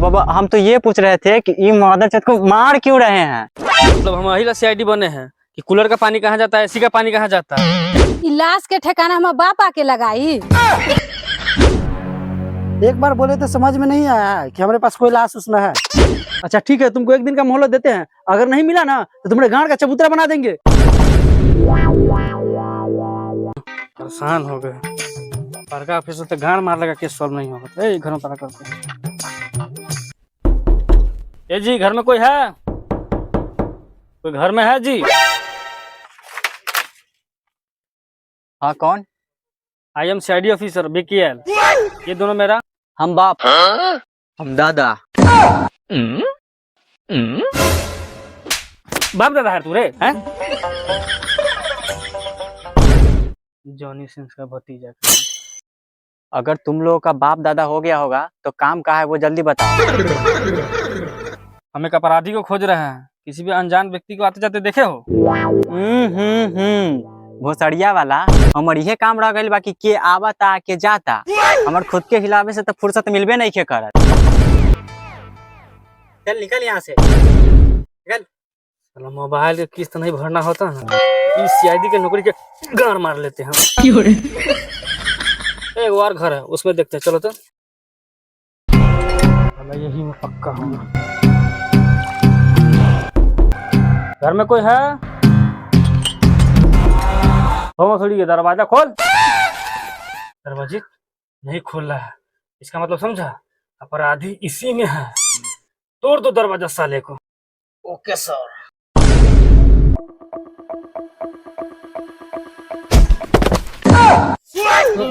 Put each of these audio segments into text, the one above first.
बाबा हम तो ये पूछ रहे थे कि ये मादरचोद को मार क्यों रहे हैं। मतलब हम यही सीआईडी बने हैं कि कूलर का पानी कहाँ जाता है, एसी का पानी कहाँ जाता है। इलाज के ठिकाना हमारे बाप आके लगाई। एक बार बोले तो समझ में नहीं आया है कि हमारे पास कोई लाश उसमें है। अच्छा ठीक है, तुमको एक दिन का मोहलत देते हैं, अगर नहीं मिला ना तो तुम्हारे गांड का चबूतरा बना देंगे। परेशान हो गए, बड़का ऑफिस तो गांड मार लगा, केस सॉल्व नहीं होगा। घर में पता करते हैं। ए जी, घर में कोई है? कोई घर में है जी? हाँ कौन? I am CID officer BKL। ये दोनों मेरा हम बाप। हम दादा। बाप दादा है तू रे? हैं? जॉनी सिंस का भतीजा। अगर तुम लोगों का बाप दादा हो गया होगा तो काम कहाँ है वो जल्दी बताओ। हम एक अपराधी को खोज रहे हैं, किसी भी अनजान व्यक्ति को आते जाते देखे हो? भोसड़िया वाला हमार ये काम रह गइल बाकी के आवता के जाता, हमार खुद के हिलावे से तो फुर्सत मिलबे नहीं के करत। चल निकल यहाँ से, निकल। मोबाइल के किस्त नहीं भरना होता ना, इस सीआईडी के नौकरी के गाड़ मार लेते हैं। एक और घर है, उसमें देखते हैं, चलो तो। यही में पक्का हूँ। घर में कोई है? थोड़ी के दरवाजा खोल। दरवाजे नहीं खोल रहा है, इसका मतलब समझा? अपराधी इसी में है। तोड़ दो दरवाजा साले को। Okay sir.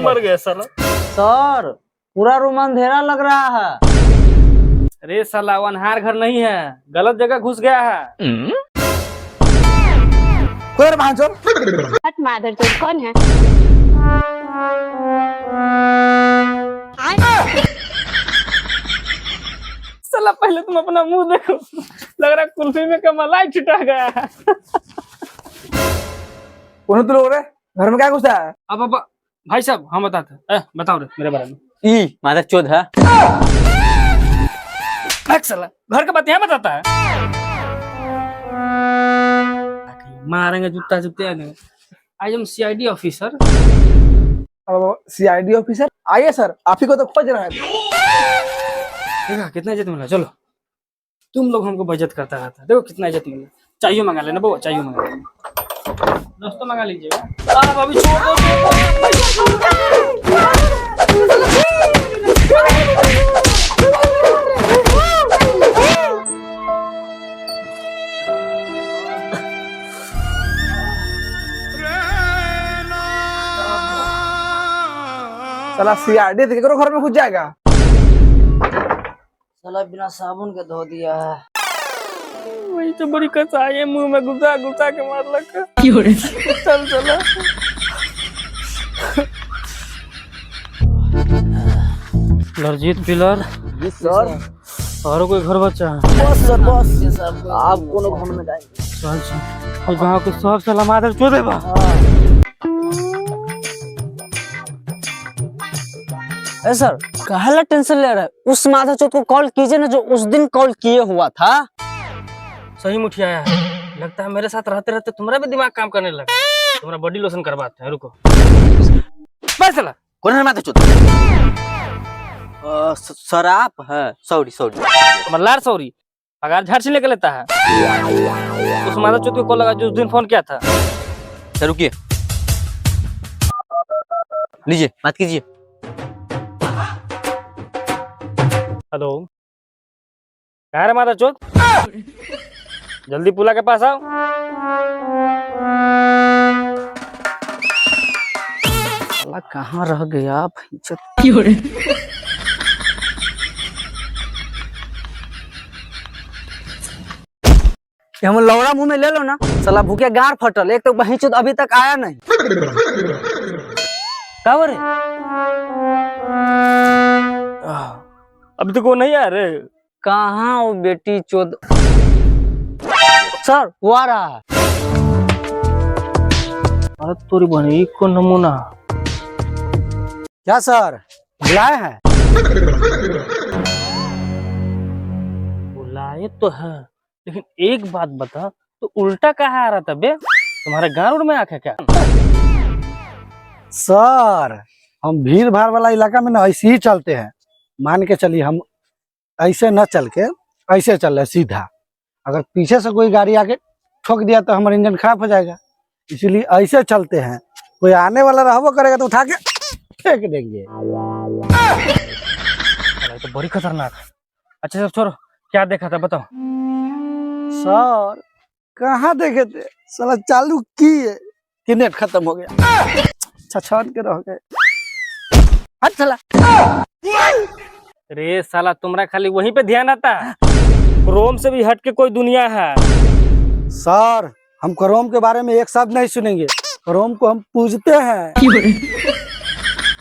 मर गया साला। सर पूरा रूम अंधेरा लग रहा है। अरे साला अनहार घर नहीं है, गलत जगह घुस गया है। हट मादरचोद कौन है? साला पहले तुम अपना मुंह देखो, लग रहा है कुल्फी में का मलाई छिटा गया है। कौन तू लोग रे? घर में क्या घुसा है? अब भाई साहब हम बताते हैं। बताओ रे मेरे बारे में। ई मादरचोद है। साला घर का बात यहाँ बताता है। मारेंगे जूता जूते। I am CID officer. CID officer? आइए सर, आप ही को तो खोज रहा है। देखा कितना इज्जत मिला। चलो, तुम लोग हमको बेइज्जत करता रहता। देखो कितना इज्जत मिला। चाहिए मंगा लेना बउआ, चाहिए मंगा लेना। दोस्तों मंगा लीजिएगा। अभी छोड़ साला सीआईडी देख करो घर में घुस जाएगा। साला बिना साबुन के धो दिया है। वही तो बड़ी कसाई है, मुंह में घुसा घुसा के मार लगा। चल चलो। लरजीत पिलर। जी सर। और कोई घर बच्चा है? बस सर बस, आप कोनो घर में जाएंगे। चल चल, गाँव के सब साला मादरचोद है बा। ए सर काहेला टेंशन ले रहा है? उस मादरचोद को कॉल कीजिए ना जो उस दिन कॉल किए हुआ था। सही मुठिया आया है। लगता है मेरे साथ रहते रहते तुम्हारा भी दिमाग काम करने लगा। तुम्हारा बॉडी लोशन करवाते हैं, रुको। चला कौन है मादरचोद? सर आप है? सॉरी मल्लार सॉरी, पगार झाड़ से लेकर लेता है। उस मादरचोद को कॉल लगा जो उस दिन फोन किया था। सर रुकिए, लीजिए बात कीजिए। हेलो, क्या है मादरचोद? जल्दी पुला के पास आओ। साला कहाँ रह गया? हम लौड़ा मुंह में ले लो ना, साला भूखे गार फटल। एक तो बहिचोद अभी तक आया नहीं। क्या बोले? अभी तक वो नहीं आया रे। कहाँ वो बेटी चोद? सर वो आ रहा है। अरे तोरी बहनी को नमूना। क्या सर बुलाए हैं? आए तो है, लेकिन एक बात बता, तो उल्टा कहाँ आ रहा था बे? तुम्हारे गाँव में आके क्या? सर हम भीड़ भाड़ वाला इलाका में ना ऐसे ही चलते हैं। मान के चलिए हम ऐसे न चल के ऐसे चल रहे सीधा। अगर पीछे से कोई गाड़ी आके ठोक दिया तो हमारा इंजन खराब हो जाएगा, इसीलिए ऐसे चलते हैं। कोई आने वाला रहबो करेगा तो उठा के फेंक देंगे। तो बड़ी खतरनाक। अच्छा सब छोड़ो, क्या देखा था बताओ। सर कहाँ देखे थे, साला चालू किए कि नेट खत्म हो गया, छछान के रह गए। हट साला। रे साला तुम्हारा खाली वहीं पे ध्यान आता, क्रोम से भी हट के कोई दुनिया है। सर हम क्रोम के बारे में एक शब्द नहीं सुनेंगे, क्रोम को हम पूजते हैं।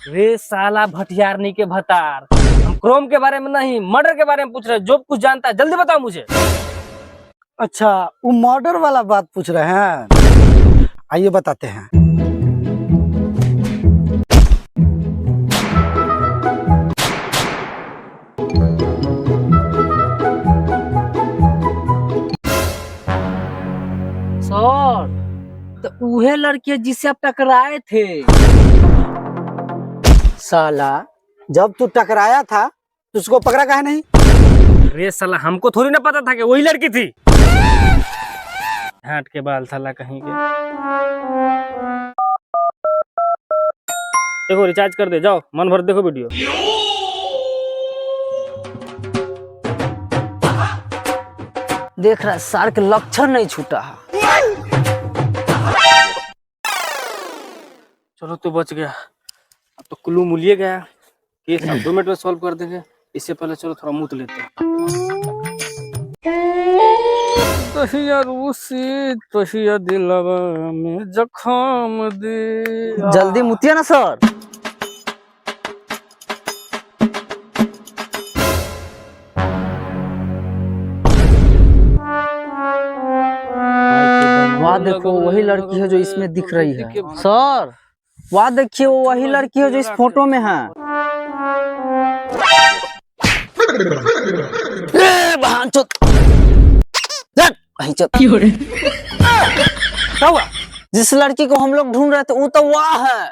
रे साला भटियारनी के भतार, हम क्रोम के बारे में नहीं मर्डर के बारे में पूछ रहे हैं। जो कुछ जानता है जल्दी बताओ मुझे। अच्छा वो मर्डर वाला बात पूछ रहे हैं, आइए बताते हैं। सर तो उहे लड़की जिससे आप टकराए थे। साला जब तू टकराया था तो उसको पकड़ा काहे नहीं? रे साला हमको थोड़ी ना पता था कि वही लड़की थी। हट के बाल साला कहीं के। देखो रिचार्ज कर दे, जाओ मन भर देखो वीडियो। देख रहा सर के लक्षण नहीं छूटा है। चलो तू बच गया, अब तो कुल्लू मुलिए गया। केस अब 2 मिनट में सॉल्व कर देंगे। इससे पहले चलो थोड़ा मूत लेते हैं। तहिया रूसी तहिया दिलवा में जख्म दे। जल्दी मुतिया ना सर। वहाँ देखो वही लड़की है जो इसमें दिख रही है। सर वहाँ देखिए वो वही लड़की है जो इस फोटो में है। क्या हुआ? जिस लड़की को हम लोग ढूंढ रहे थे वो तो वह है।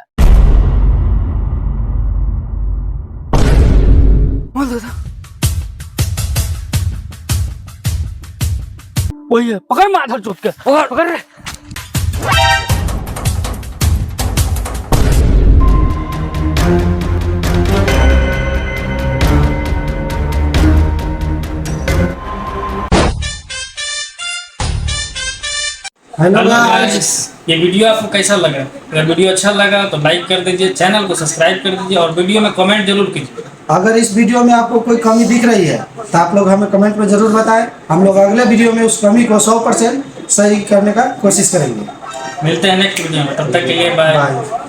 वही है, पकड़ माधर चुप के, पकड़ पकड़ रे। हेलो गाइस, ये वीडियो आपको कैसा लगा? अगर वीडियो अच्छा लगा तो लाइक कर दीजिए, चैनल को सब्सक्राइब कर दीजिए और वीडियो में कमेंट जरूर कीजिए। अगर इस वीडियो में आपको कोई कमी दिख रही है तो आप लोग हमें कमेंट में जरूर बताएं। हम लोग अगले वीडियो में उस कमी को 100% सही करने का कोशिश करेंगे। मिलते हैं नेक्स्ट वीडियो में, तब तक के लिए बाय।